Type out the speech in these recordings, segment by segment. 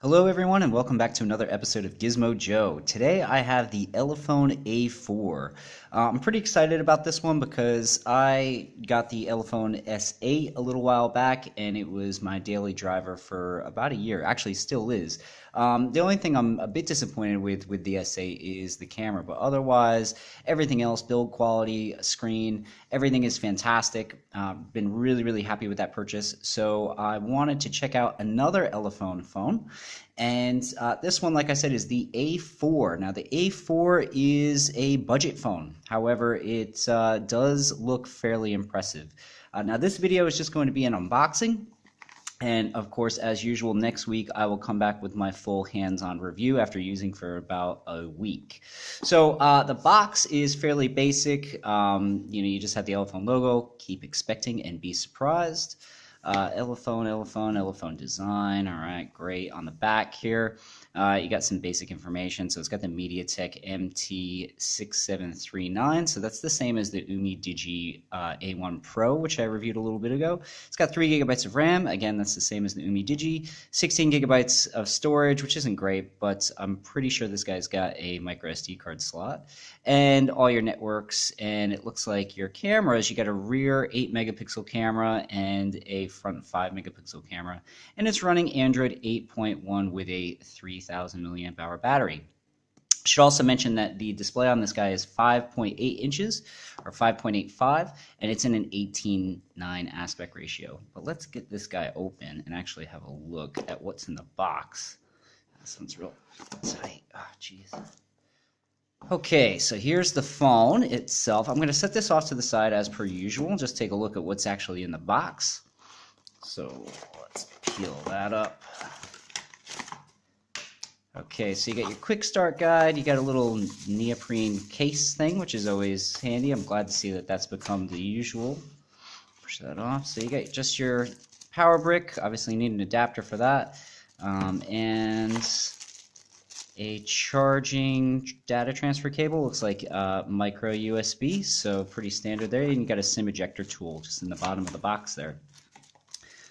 Hello everyone and welcome back to another episode of Gizmo Joe. Today I have the Elephone A4. I'm pretty excited about this one because I got the Elephone S8 a little while back and it was my daily driver for about a year. Actually still is. The only thing I'm a bit disappointed with the S8 is the camera, but otherwise everything else, build quality, screen, everything is fantastic. Been really happy with that purchase. So I wanted to check out another Elephone phone. And this one, like I said, is the A4. Now, the A4 is a budget phone. However, it does look fairly impressive. Now, this video is just going to be an unboxing. And of course, as usual, next week I will come back with my full hands-on review after using for about a week. So the box is fairly basic. You just have the Elephone logo. Keep expecting and be surprised. Elephone design. All right, great. On the back here, you got some basic information. So it's got the MediaTek MT6739. So that's the same as the UMI-Digi A1 Pro, which I reviewed a little bit ago. It's got 3 gigabytes of RAM. Again, that's the same as the UMI-Digi. 16 gigabytes of storage, which isn't great, but I'm pretty sure this guy's got a micro SD card slot. And all your networks, and it looks like your cameras, you got a rear 8 megapixel camera and a front 5 megapixel camera, and it's running Android 8.1 with a 3000 milliamp hour battery. Should also mention that the display on this guy is 5.8 inches or 5.85, and it's in an 18:9 aspect ratio. But let's get this guy open and actually have a look at what's in the box. This one's real tight. Oh, jeez. Okay, so here's the phone itself. I'm going to set this off to the side as per usual. Just take a look at what's actually in the box. So let's peel that up. Okay, so you got your quick start guide. You got a little neoprene case thing, which is always handy. I'm glad to see that that's become the usual. Push that off. So you got just your power brick. Obviously you need an adapter for that. And a charging data transfer cable. Looks like micro USB, so pretty standard there. And you got a SIM ejector tool just in the bottom of the box there.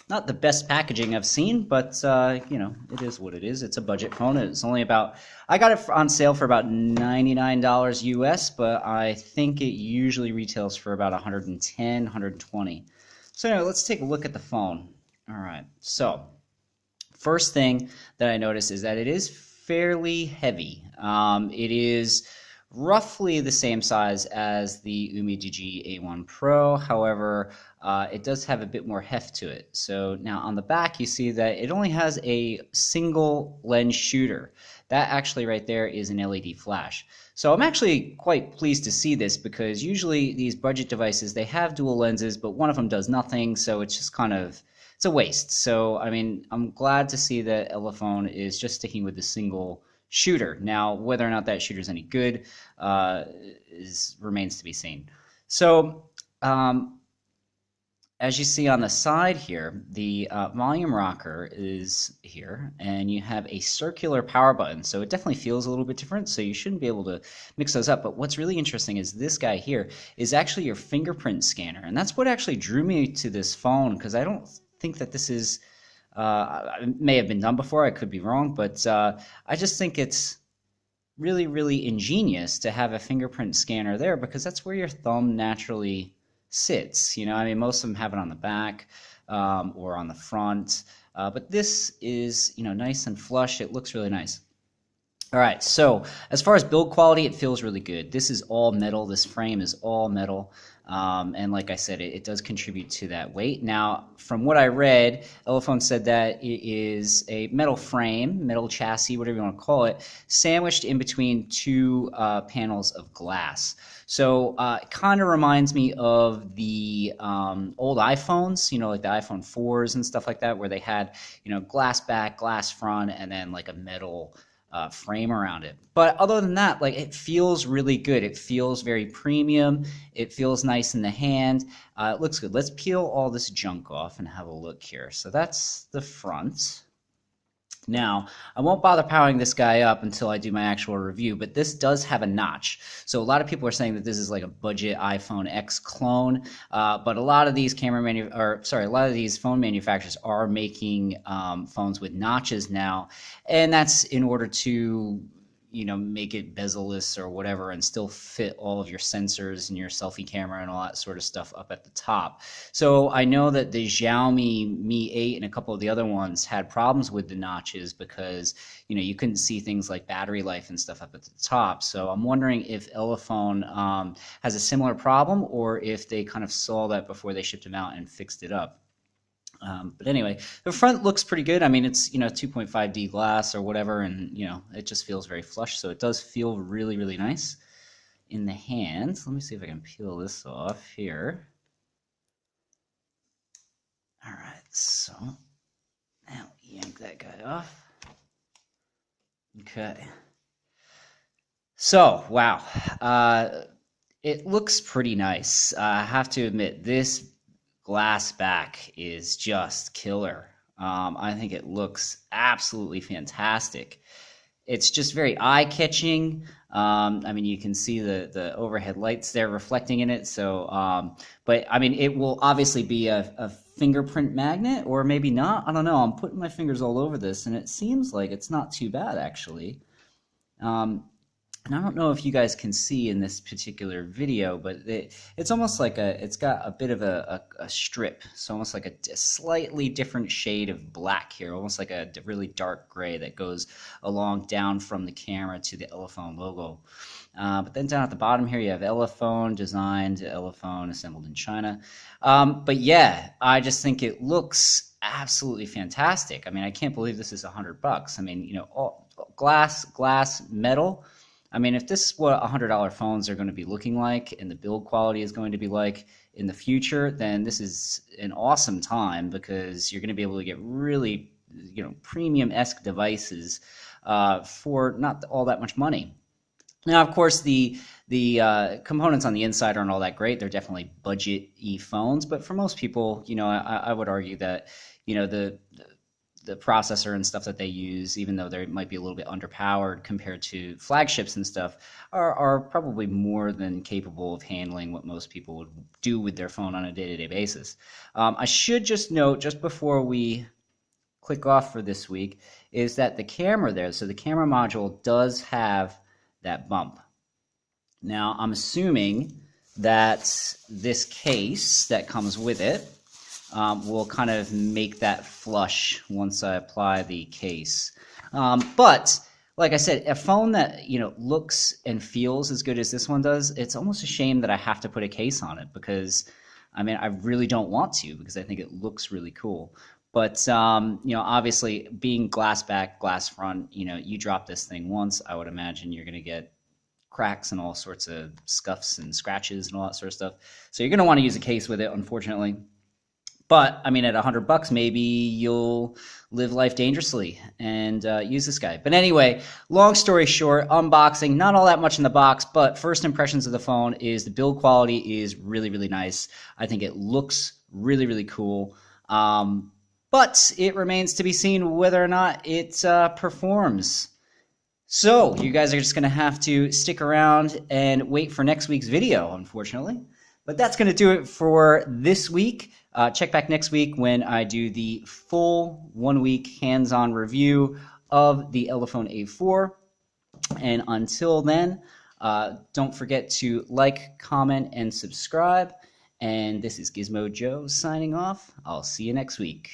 Not the best packaging I've seen, but it is what it is. It's a budget phone. It's only about, I got it on sale for about $99 US, but I think it usually retails for about $110, $120. So anyway, let's take a look at the phone. All right, so first thing that I noticed is that it is fairly heavy. It is roughly the same size as the UMI-Digi A1 Pro. However, it does have a bit more heft to it. So now on the back, you see that it only has a single lens shooter. That actually right there is an LED flash. So I'm actually quite pleased to see this because usually these budget devices, they have dual lenses, but one of them does nothing. So it's just kind of, it's a waste. So, I mean, I'm glad to see that Elephone is just sticking with the single shooter. Now, whether or not that shooter is any good remains to be seen. So, as you see on the side here, the volume rocker is here, and you have a circular power button. So it definitely feels a little bit different, so you shouldn't be able to mix those up. But what's really interesting is this guy here is actually your fingerprint scanner. And that's what actually drew me to this phone, because I don't think that this is, it may have been done before, I could be wrong, but I just think it's really ingenious to have a fingerprint scanner there, because that's where your thumb naturally sits. I mean, most of them have it on the back or on the front, but this is, nice and flush. It looks really nice. All right, so as far as build quality, it feels really good. This is all metal. This frame is all metal. And like I said, it does contribute to that weight. Now, from what I read, Elephone said that it is a metal frame, metal chassis, whatever you want to call it, sandwiched in between two panels of glass. So it kind of reminds me of the old iPhones, like the iPhone 4s and stuff like that, where they had, glass back, glass front, and then like a metal frame around it. But other than that, like, it feels really good. It feels very premium. It feels nice in the hand. It looks good. Let's peel all this junk off and have a look here. So that's the front. Now, I won't bother powering this guy up until I do my actual review, but this does have a notch. So a lot of people are saying that this is like a budget iPhone X clone, but a lot of these a lot of these phone manufacturers are making phones with notches now, and that's in order to make it bezel-less or whatever and still fit all of your sensors and your selfie camera and all that sort of stuff up at the top. So I know that the Xiaomi Mi 8 and a couple of the other ones had problems with the notches because, you couldn't see things like battery life and stuff up at the top. So I'm wondering if Elephone has a similar problem or if they kind of saw that before they shipped them out and fixed it up. But anyway, the front looks pretty good. I mean, it's 2.5D glass or whatever, and it just feels very flush. So it does feel really, really nice in the hand. Let me see if I can peel this off here. All right, so now yank that guy off. Okay. So wow, it looks pretty nice. I have to admit, this glass back is just killer. I think it looks absolutely fantastic. It's just very eye-catching. I mean, you can see the overhead lights there reflecting in it. So, but I mean, it will obviously be a fingerprint magnet, or maybe not. I don't know. I'm putting my fingers all over this, and it seems like it's not too bad, actually. And I don't know if you guys can see in this particular video, but it's almost like it's got a bit of a strip. So almost like a slightly different shade of black here, almost like a really dark gray that goes along down from the camera to the Elephone logo. But then down at the bottom here, you have Elephone, designed, Elephone, assembled in China. But yeah, I just think it looks absolutely fantastic. I mean, I can't believe this is $100. I mean, all glass, metal. I mean, if this is what $100 phones are going to be looking like and the build quality is going to be like in the future, then this is an awesome time because you're going to be able to get really, premium-esque devices for not all that much money. Now, of course, the components on the inside aren't all that great. They're definitely budget-y phones, but for most people, I would argue that, the processor and stuff that they use, even though they might be a little bit underpowered compared to flagships and stuff, are probably more than capable of handling what most people would do with their phone on a day-to-day basis. I should just note, just before we click off for this week, is that the camera there, so the camera module does have that bump. Now, I'm assuming that this case that comes with it will kind of make that flush once I apply the case. But like I said, a phone that looks and feels as good as this one does, it's almost a shame that I have to put a case on it because I mean I really don't want to because I think it looks really cool. But obviously being glass back, glass front, you drop this thing once, I would imagine you're going to get cracks and all sorts of scuffs and scratches and all that sort of stuff. So you're going to want to use a case with it, unfortunately. But I mean, at $100, maybe you'll live life dangerously and use this guy. But anyway, long story short, unboxing, not all that much in the box, but first impressions of the phone is the build quality is really, really nice. I think it looks really, really cool. But it remains to be seen whether or not it performs. So you guys are just going to have to stick around and wait for next week's video, unfortunately. But that's going to do it for this week. Check back next week when I do the full 1-week hands-on review of the Elephone A4. And until then, don't forget to like, comment, and subscribe. And this is Gizmo Joe signing off. I'll see you next week.